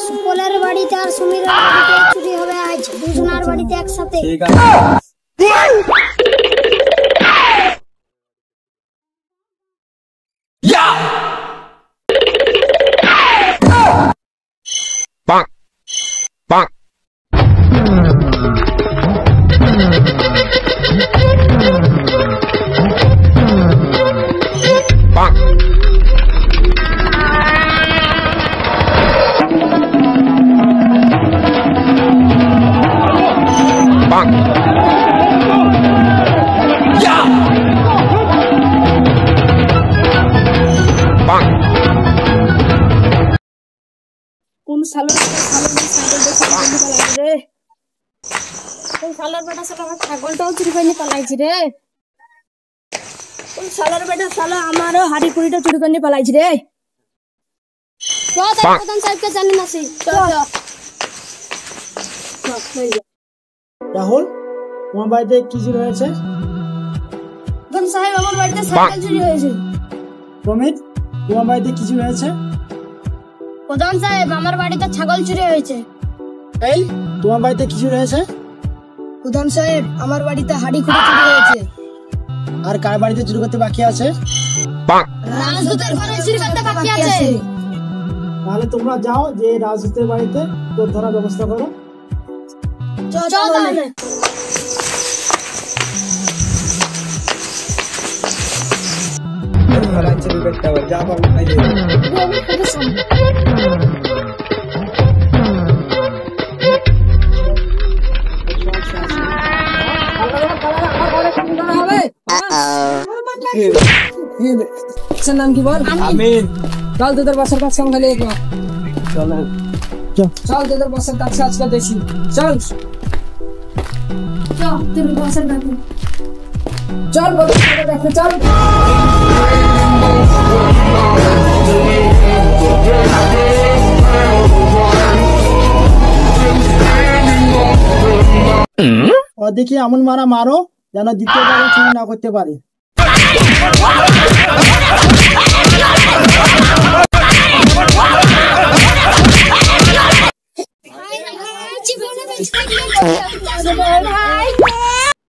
সুপলের বাড়িতে আর সুমিরের বাড়িতে চুরি হবে আজ, দুজনের বাড়িতে একসাথে। ঠিক আছে। কোন সালের রে? কোন সালের বেটা সালা আমার ছাগলটাও চুরি করে নিয়ে পালাইছি রে। কোন সালের বেটা সালা আমারও হাড়ি কুড়িটা চুরি করে নিয়ে পালাইছি রে। প্রধান সাহেবকে জানি না সে। রাহুল, তোমার বাড়িতে কি চুরি হয়েছে? প্রধান সাহেব আমার বাড়িতে সাইকেল চুরি হয়েছে। প্রমিত, তোমার বাড়িতে কি চুরি হয়েছে? প্রধান সাহেব আমার বাড়িতে ছাগল চুরি হয়েছে। এই, তোমার বাড়িতে কি চুরি হয়েছে? প্রধান সাহেব আমার বাড়িতে হাড়ি কুড়ি চুরি হয়েছে। আর কার বাড়িতে চুরি করতে বাকি আছে? রাজদূতের ঘরে চুরি করতে বাকি আছে। তাহলে তোমরা যাও, যে রাজদূতের বাড়িতে চোর ধরার ব্যবস্থা করো। চল তাহলে। নাম কি বল? আমিন। চল তোদের বাসার কাছে খালি একবার চলেন। চল তোদের বাসার কাছে আজকে দেখি। চল তোর বসের বাড়ি চল দেখো চল। ওদিকে এমন মারা মারো যেন দ্বিতীয়বার চুরি না করতে পারে।